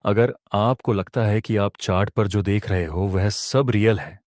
अगर आपको लगता है कि आप चार्ट पर जो देख रहे हो वह सब रियल है,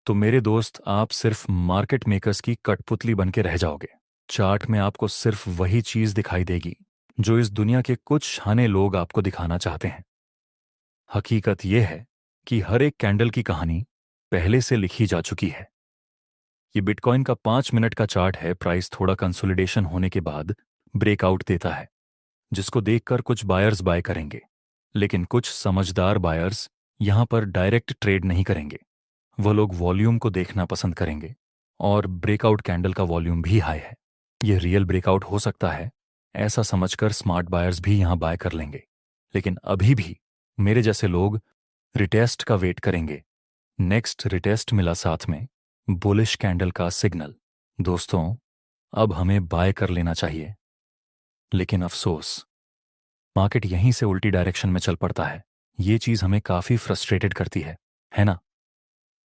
तो मेरे दोस्त आप सिर्फ मार्केट मेकर्स की कठपुतली बन के रह जाओगे। चार्ट में आपको सिर्फ वही चीज दिखाई देगी जो इस दुनिया के कुछ शाने लोग आपको दिखाना चाहते हैं। हकीकत यह है कि हर एक कैंडल की कहानी पहले से लिखी जा चुकी है। ये बिटकॉइन का 5 मिनट का चार्ट है। प्राइस थोड़ा कंसोलिडेशन होने के बाद ब्रेकआउट देता है, जिसको देखकर कुछ बायर्स बाय करेंगे। लेकिन कुछ समझदार बायर्स यहां पर डायरेक्ट ट्रेड नहीं करेंगे। वो लोग वॉल्यूम को देखना पसंद करेंगे, और ब्रेकआउट कैंडल का वॉल्यूम भी हाई है। यह रियल ब्रेकआउट हो सकता है, ऐसा समझकर स्मार्ट बायर्स भी यहां बाय कर लेंगे। लेकिन अभी भी मेरे जैसे लोग रिटेस्ट का वेट करेंगे। नेक्स्ट रिटेस्ट मिला, साथ में बुलिश कैंडल का सिग्नल। दोस्तों, अब हमें बाय कर लेना चाहिए। लेकिन अफसोस, मार्केट यहीं से उल्टी डायरेक्शन में चल पड़ता है। ये चीज हमें काफी फ्रस्ट्रेटेड करती है ना?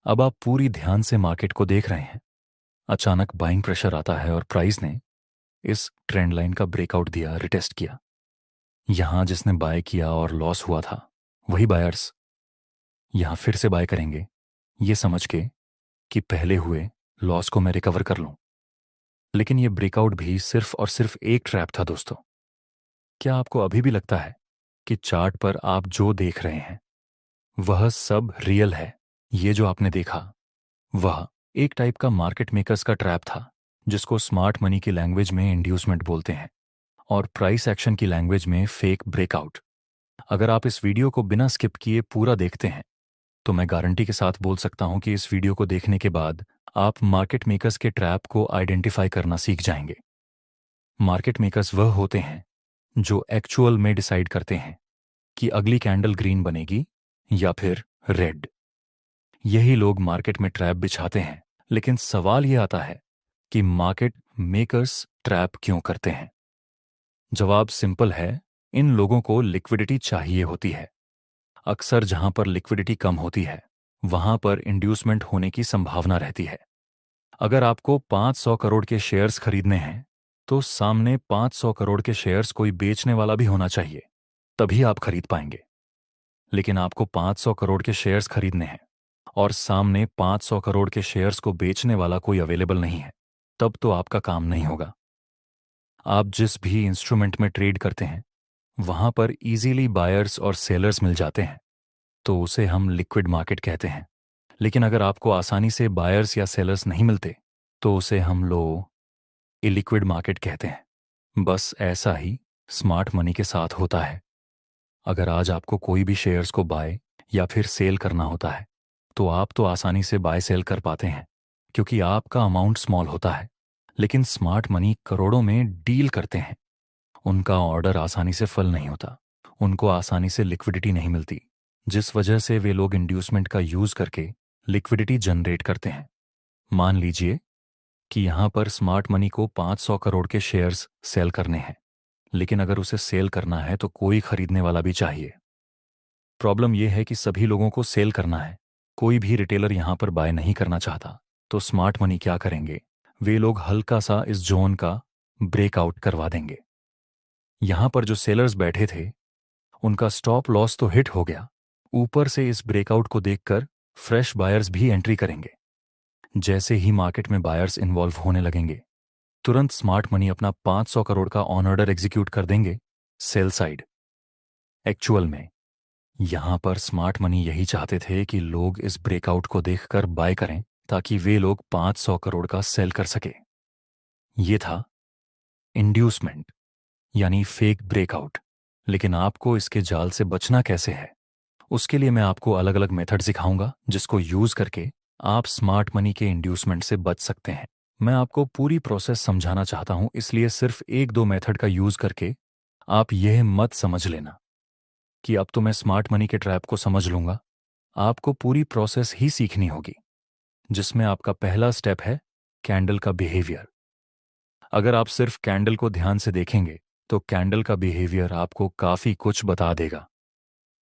अब आप पूरी ध्यान से मार्केट को देख रहे हैं। अचानक बाइंग प्रेशर आता है और प्राइस ने इस ट्रेंड लाइन का ब्रेकआउट दिया, रिटेस्ट किया। यहां जिसने बाय किया और लॉस हुआ था, वही बायर्स यहां फिर से बाय करेंगे, ये समझ के कि पहले हुए लॉस को मैं रिकवर कर लूं। लेकिन ये ब्रेकआउट भी सिर्फ और सिर्फ एक ट्रैप था दोस्तों। क्या आपको अभी भी लगता है कि चार्ट पर आप जो देख रहे हैं वह सब रियल है? ये जो आपने देखा वह एक टाइप का मार्केट मेकर्स का ट्रैप था, जिसको स्मार्ट मनी की लैंग्वेज में इंड्यूसमेंट बोलते हैं, और प्राइस एक्शन की लैंग्वेज में फेक ब्रेकआउट। अगर आप इस वीडियो को बिना स्किप किए पूरा देखते हैं, तो मैं गारंटी के साथ बोल सकता हूं कि इस वीडियो को देखने के बाद आप मार्केट मेकर्स के ट्रैप को आइडेंटिफाई करना सीख जाएंगे। मार्केट मेकर्स वह होते हैं जो एक्चुअल में डिसाइड करते हैं कि अगली कैंडल ग्रीन बनेगी या फिर रेड। यही लोग मार्केट में ट्रैप बिछाते हैं। लेकिन सवाल यह आता है कि मार्केट मेकर्स ट्रैप क्यों करते हैं? जवाब सिंपल है, इन लोगों को लिक्विडिटी चाहिए होती है। अक्सर जहां पर लिक्विडिटी कम होती है, वहां पर इंड्यूसमेंट होने की संभावना रहती है। अगर आपको 500 करोड़ के शेयर्स खरीदने हैं, तो सामने 500 करोड़ के शेयर्स कोई बेचने वाला भी होना चाहिए, तभी आप खरीद पाएंगे। लेकिन आपको 500 करोड़ के शेयर्स खरीदने हैं और सामने 500 करोड़ के शेयर्स को बेचने वाला कोई अवेलेबल नहीं है, तब तो आपका काम नहीं होगा। आप जिस भी इंस्ट्रूमेंट में ट्रेड करते हैं, वहां पर इजीली बायर्स और सेलर्स मिल जाते हैं, तो उसे हम लिक्विड मार्केट कहते हैं। लेकिन अगर आपको आसानी से बायर्स या सेलर्स नहीं मिलते, तो उसे हम लोग इलिक्विड मार्केट कहते हैं। बस ऐसा ही स्मार्ट मनी के साथ होता है। अगर आज आपको कोई भी शेयर्स को बाय या फिर सेल करना होता है, तो आप तो आसानी से बाय सेल कर पाते हैं, क्योंकि आपका अमाउंट स्मॉल होता है। लेकिन स्मार्ट मनी करोड़ों में डील करते हैं। उनका ऑर्डर आसानी से फल नहीं होता, उनको आसानी से लिक्विडिटी नहीं मिलती, जिस वजह से वे लोग इंड्यूसमेंट का यूज करके लिक्विडिटी जनरेट करते हैं। मान लीजिए कि यहां पर स्मार्ट मनी को 500 करोड़ के शेयर्स सेल करने हैं, लेकिन अगर उसे सेल करना है तो कोई खरीदने वाला भी चाहिए। प्रॉब्लम यह है कि सभी लोगों को सेल करना है, कोई भी रिटेलर यहां पर बाय नहीं करना चाहता। तो स्मार्ट मनी क्या करेंगे? वे लोग हल्का सा इस जोन का ब्रेकआउट करवा देंगे। यहां पर जो सेलर्स बैठे थे, उनका स्टॉप लॉस तो हिट हो गया, ऊपर से इस ब्रेकआउट को देखकर फ्रेश बायर्स भी एंट्री करेंगे। जैसे ही मार्केट में बायर्स इन्वॉल्व होने लगेंगे, तुरंत स्मार्ट मनी अपना 500 करोड़ का ऑन ऑर्डर एग्जीक्यूट कर देंगे सेल साइड। एक्चुअल में यहां पर स्मार्ट मनी यही चाहते थे कि लोग इस ब्रेकआउट को देखकर बाय करें, ताकि वे लोग 500 करोड़ का सेल कर सके। ये था इंड्यूसमेंट, यानी फेक ब्रेकआउट। लेकिन आपको इसके जाल से बचना कैसे है, उसके लिए मैं आपको अलग अलग मेथड सिखाऊंगा, जिसको यूज करके आप स्मार्ट मनी के इंड्यूसमेंट से बच सकते हैं। मैं आपको पूरी प्रोसेस समझाना चाहता हूं, इसलिए सिर्फ एक दो मेथड का यूज करके आप यह मत समझ लेना कि अब तो मैं स्मार्ट मनी के ट्रैप को समझ लूंगा। आपको पूरी प्रोसेस ही सीखनी होगी, जिसमें आपका पहला स्टेप है कैंडल का बिहेवियर। अगर आप सिर्फ कैंडल को ध्यान से देखेंगे, तो कैंडल का बिहेवियर आपको काफी कुछ बता देगा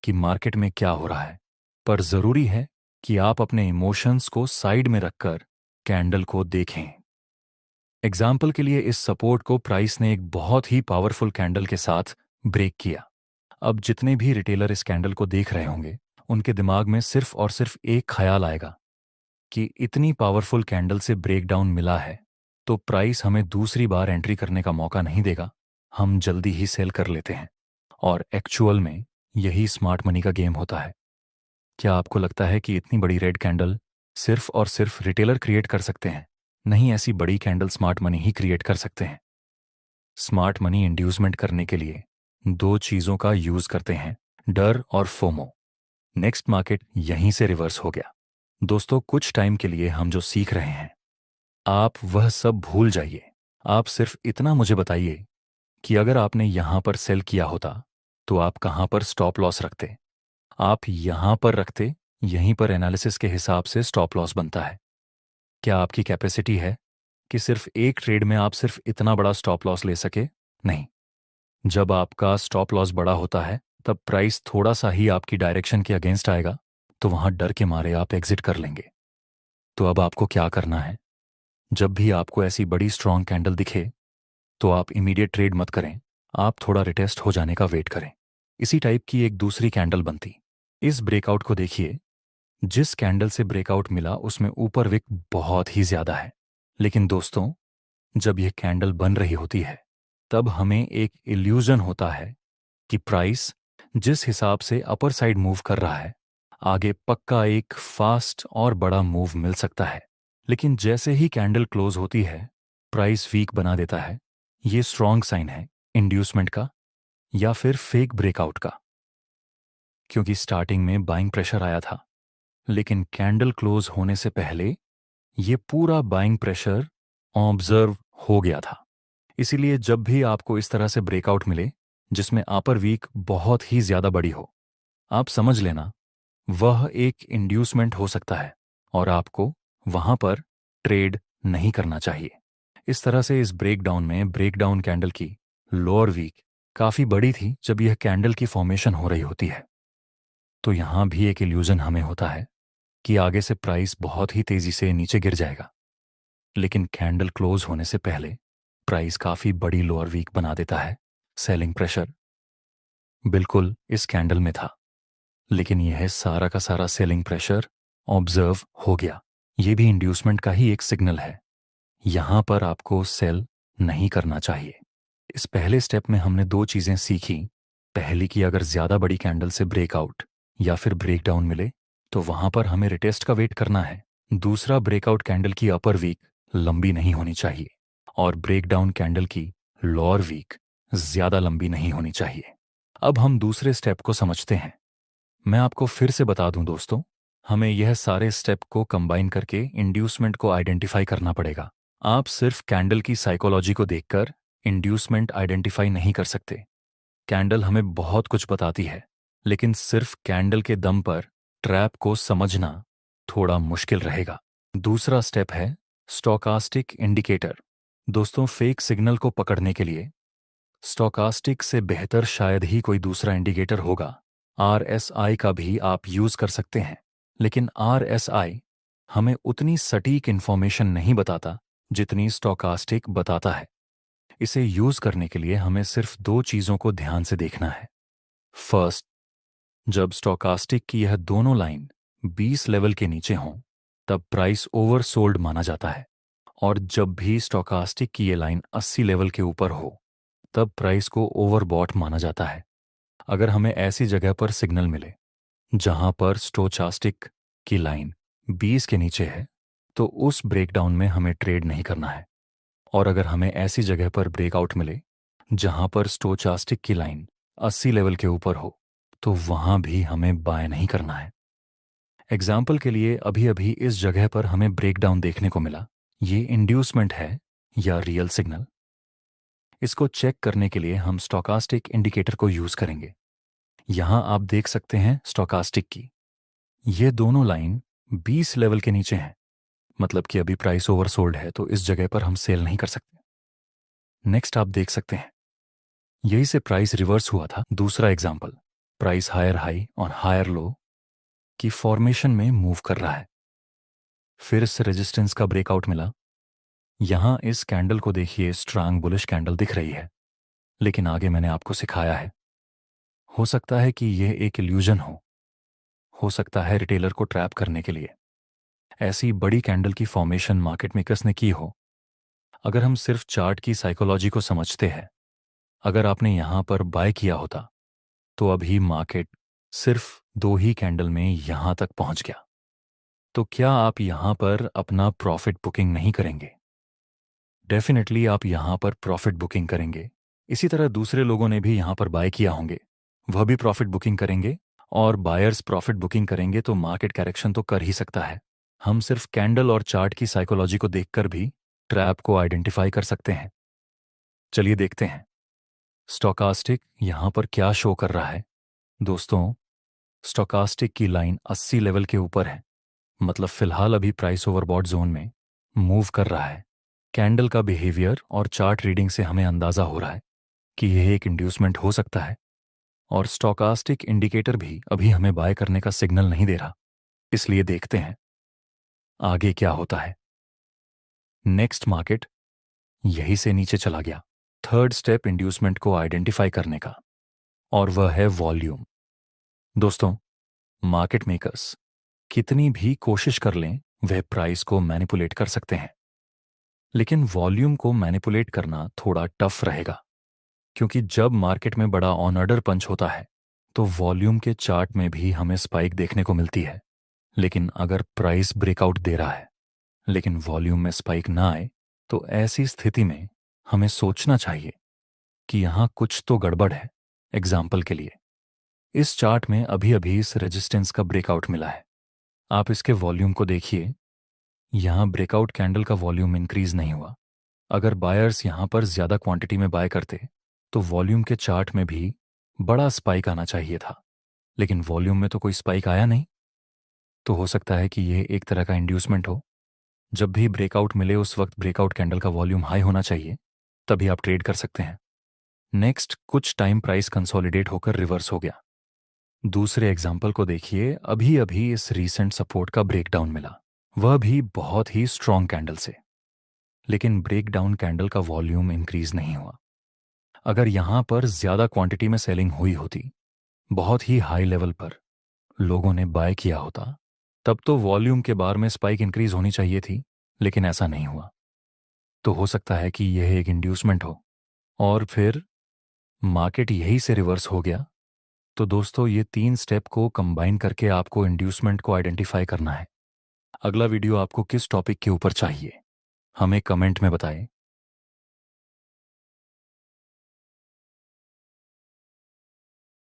कि मार्केट में क्या हो रहा है। पर जरूरी है कि आप अपने इमोशंस को साइड में रखकर कैंडल को देखें। एग्जाम्पल के लिए, इस सपोर्ट को प्राइस ने एक बहुत ही पावरफुल कैंडल के साथ ब्रेक किया। अब जितने भी रिटेलर इस कैंडल को देख रहे होंगे, उनके दिमाग में सिर्फ और सिर्फ एक ख्याल आएगा कि इतनी पावरफुल कैंडल से ब्रेकडाउन मिला है तो प्राइस हमें दूसरी बार एंट्री करने का मौका नहीं देगा, हम जल्दी ही सेल कर लेते हैं। और एक्चुअल में यही स्मार्ट मनी का गेम होता है। क्या आपको लगता है कि इतनी बड़ी रेड कैंडल सिर्फ और सिर्फ रिटेलर क्रिएट कर सकते हैं? नहीं, ऐसी बड़ी कैंडल स्मार्ट मनी ही क्रिएट कर सकते हैं। स्मार्ट मनी इंड्यूसमेंट करने के लिए दो चीज़ों का यूज करते हैं, डर और फोमो। नेक्स्ट मार्केट यहीं से रिवर्स हो गया। दोस्तों, कुछ टाइम के लिए हम जो सीख रहे हैं, आप वह सब भूल जाइए। आप सिर्फ इतना मुझे बताइए कि अगर आपने यहां पर सेल किया होता तो आप कहां पर स्टॉप लॉस रखते? आप यहां पर रखते, यहीं पर एनालिसिस के हिसाब से स्टॉप लॉस बनता है। क्या आपकी कैपेसिटी है कि सिर्फ एक ट्रेड में आप सिर्फ इतना बड़ा स्टॉप लॉस ले सके? नहीं। जब आपका स्टॉप लॉस बड़ा होता है तब प्राइस थोड़ा सा ही आपकी डायरेक्शन के अगेंस्ट आएगा तो वहां डर के मारे आप एग्जिट कर लेंगे। तो अब आपको क्या करना है? जब भी आपको ऐसी बड़ी स्ट्रांग कैंडल दिखे तो आप इमीडिएट ट्रेड मत करें, आप थोड़ा रिटेस्ट हो जाने का वेट करें। इसी टाइप की एक दूसरी कैंडल बनती। इस ब्रेकआउट को देखिए। जिस कैंडल से ब्रेकआउट मिला उसमें ऊपर विक बहुत ही ज्यादा है, लेकिन दोस्तों, जब यह कैंडल बन रही होती है तब हमें एक इल्यूजन होता है कि प्राइस जिस हिसाब से अपर साइड मूव कर रहा है, आगे पक्का एक फास्ट और बड़ा मूव मिल सकता है। लेकिन जैसे ही कैंडल क्लोज होती है, प्राइस वीक बना देता है। ये स्ट्रॉन्ग साइन है इंड्यूसमेंट का या फिर फेक ब्रेकआउट का, क्योंकि स्टार्टिंग में बाइंग प्रेशर आया था, लेकिन कैंडल क्लोज होने से पहले ये पूरा बाइंग प्रेशर ऑब्जर्व हो गया था। इसीलिए जब भी आपको इस तरह से ब्रेकआउट मिले जिसमें अपर वीक बहुत ही ज्यादा बड़ी हो, आप समझ लेना वह एक इंड्यूसमेंट हो सकता है और आपको वहां पर ट्रेड नहीं करना चाहिए। इस तरह से इस ब्रेकडाउन में ब्रेकडाउन कैंडल की लोअर वीक काफी बड़ी थी जब यह कैंडल की फॉर्मेशन हो रही होती है। तो यहां भी एक इल्यूजन हमें होता है कि आगे से प्राइस बहुत ही तेजी से नीचे गिर जाएगा, लेकिन कैंडल क्लोज होने से पहले प्राइस काफी बड़ी लोअर वीक बना देता है। सेलिंग प्रेशर बिल्कुल इस कैंडल में था, लेकिन यह सारा का सारा सेलिंग प्रेशर ऑब्जर्व हो गया। यह भी इंड्यूसमेंट का ही एक सिग्नल है। यहां पर आपको सेल नहीं करना चाहिए। इस पहले स्टेप में हमने दो चीजें सीखी। पहली कि अगर ज्यादा बड़ी कैंडल से ब्रेकआउट या फिर ब्रेकडाउन मिले तो वहां पर हमें रिटेस्ट का वेट करना है। दूसरा, ब्रेकआउट कैंडल की अपर वीक लंबी नहीं होनी चाहिए और ब्रेकडाउन कैंडल की लोअर वीक ज्यादा लंबी नहीं होनी चाहिए। अब हम दूसरे स्टेप को समझते हैं। मैं आपको फिर से बता दूं दोस्तों, हमें यह सारे स्टेप को कंबाइन करके इंड्यूसमेंट को आइडेंटिफाई करना पड़ेगा। आप सिर्फ कैंडल की साइकोलॉजी को देखकर इंड्यूसमेंट आइडेंटिफाई नहीं कर सकते। कैंडल हमें बहुत कुछ बताती है, लेकिन सिर्फ कैंडल के दम पर ट्रैप को समझना थोड़ा मुश्किल रहेगा। दूसरा स्टेप है स्टोकास्टिक इंडिकेटर। दोस्तों, फेक सिग्नल को पकड़ने के लिए स्टोकास्टिक से बेहतर शायद ही कोई दूसरा इंडिकेटर होगा। RSI का भी आप यूज कर सकते हैं, लेकिन RSI हमें उतनी सटीक इंफॉर्मेशन नहीं बताता जितनी स्टोकास्टिक बताता है। इसे यूज करने के लिए हमें सिर्फ दो चीजों को ध्यान से देखना है। फर्स्ट, जब स्टोकास्टिक की यह दोनों लाइन 20 लेवल के नीचे हों तब प्राइस ओवरसोल्ड माना जाता है, और जब भी स्टोकास्टिक की ये लाइन 80 लेवल के ऊपर हो तब प्राइस को ओवरबॉट माना जाता है। अगर हमें ऐसी जगह पर सिग्नल मिले जहां पर स्टोचास्टिक की लाइन 20 के नीचे है तो उस ब्रेकडाउन में हमें ट्रेड नहीं करना है। और अगर हमें ऐसी जगह पर ब्रेकआउट मिले जहां पर स्टोचास्टिक की लाइन 80 लेवल के ऊपर हो तो वहां भी हमें बाय नहीं करना है। एग्जाम्पल के लिए, अभी अभी इस जगह पर हमें ब्रेकडाउन देखने को मिला। ये इंड्यूसमेंट है या रियल सिग्नल? इसको चेक करने के लिए हम स्टोकास्टिक इंडिकेटर को यूज करेंगे। यहां आप देख सकते हैं स्टोकास्टिक की ये दोनों लाइन 20 लेवल के नीचे हैं, मतलब कि अभी प्राइस ओवरसोल्ड है तो इस जगह पर हम सेल नहीं कर सकते। नेक्स्ट आप देख सकते हैं यही से प्राइस रिवर्स हुआ था। दूसरा एग्जाम्पल, प्राइस हायर हाई और हायर लो की फॉर्मेशन में मूव कर रहा है। फिर से रेजिस्टेंस का ब्रेकआउट मिला। यहां इस कैंडल को देखिए, स्ट्रांग बुलिश कैंडल दिख रही है, लेकिन आगे मैंने आपको सिखाया है हो सकता है कि यह एक इल्यूजन हो सकता है रिटेलर को ट्रैप करने के लिए ऐसी बड़ी कैंडल की फॉर्मेशन मार्केट मेकर्स ने की हो। अगर हम सिर्फ चार्ट की साइकोलॉजी को समझते हैं, अगर आपने यहां पर बाय किया होता तो अभी मार्केट सिर्फ 2 ही कैंडल में यहां तक पहुंच गया। तो क्या आप यहां पर अपना प्रॉफिट बुकिंग नहीं करेंगे? डेफिनेटली आप यहां पर प्रॉफिट बुकिंग करेंगे। इसी तरह दूसरे लोगों ने भी यहां पर बाय किया होंगे, वह भी प्रॉफिट बुकिंग करेंगे। और बायर्स प्रॉफिट बुकिंग करेंगे तो मार्केट करेक्शन तो कर ही सकता है। हम सिर्फ कैंडल और चार्ट की साइकोलॉजी को देखकर भी ट्रैप को आइडेंटिफाई कर सकते हैं। चलिए देखते हैं स्टोकास्टिक यहां पर क्या शो कर रहा है। दोस्तों, स्टोकास्टिक की लाइन 80 लेवल के ऊपर है, मतलब फिलहाल अभी प्राइस ओवरबॉट जोन में मूव कर रहा है। कैंडल का बिहेवियर और चार्ट रीडिंग से हमें अंदाजा हो रहा है कि यह एक इंड्यूसमेंट हो सकता है। और स्टोकास्टिक इंडिकेटर भी अभी हमें बाय करने का सिग्नल नहीं दे रहा। इसलिए देखते हैं आगे क्या होता है। नेक्स्ट मार्केट यहीं से नीचे चला गया। थर्ड स्टेप इंड्यूसमेंट को आइडेंटिफाई करने का, और वह है वॉल्यूम। दोस्तों, मार्केट मेकर्स कितनी भी कोशिश कर लें वह प्राइस को मैनिपुलेट कर सकते हैं, लेकिन वॉल्यूम को मैनिपुलेट करना थोड़ा टफ रहेगा। क्योंकि जब मार्केट में बड़ा ऑन ऑर्डर पंच होता है तो वॉल्यूम के चार्ट में भी हमें स्पाइक देखने को मिलती है। लेकिन अगर प्राइस ब्रेकआउट दे रहा है लेकिन वॉल्यूम में स्पाइक ना आए, तो ऐसी स्थिति में हमें सोचना चाहिए कि यहां कुछ तो गड़बड़ है। एग्जाम्पल के लिए, इस चार्ट में अभी अभी इस रेजिस्टेंस का ब्रेकआउट मिला है। आप इसके वॉल्यूम को देखिए, यहां ब्रेकआउट कैंडल का वॉल्यूम इंक्रीज नहीं हुआ। अगर बायर्स यहां पर ज्यादा क्वांटिटी में बाय करते तो वॉल्यूम के चार्ट में भी बड़ा स्पाइक आना चाहिए था, लेकिन वॉल्यूम में तो कोई स्पाइक आया नहीं। तो हो सकता है कि यह एक तरह का इंड्यूसमेंट हो। जब भी ब्रेकआउट मिले उस वक्त ब्रेकआउट कैंडल का वॉल्यूम हाई होना चाहिए, तभी आप ट्रेड कर सकते हैं। नेक्स्ट, कुछ टाइम प्राइस कंसोलिडेट होकर रिवर्स हो गया। दूसरे एग्जाम्पल को देखिए, अभी अभी इस रीसेंट सपोर्ट का ब्रेकडाउन मिला, वह भी बहुत ही स्ट्रॉन्ग कैंडल से। लेकिन ब्रेकडाउन कैंडल का वॉल्यूम इंक्रीज नहीं हुआ। अगर यहां पर ज्यादा क्वांटिटी में सेलिंग हुई होती, बहुत ही हाई लेवल पर लोगों ने बाय किया होता, तब तो वॉल्यूम के बार में स्पाइक इंक्रीज होनी चाहिए थी, लेकिन ऐसा नहीं हुआ। तो हो सकता है कि यह एक इंड्यूसमेंट हो और फिर मार्केट यही से रिवर्स हो गया। तो दोस्तों, ये 3 स्टेप को कंबाइन करके आपको इंड्यूसमेंट को आइडेंटिफाई करना है। अगला वीडियो आपको किस टॉपिक के ऊपर चाहिए, हमें कमेंट में बताएं।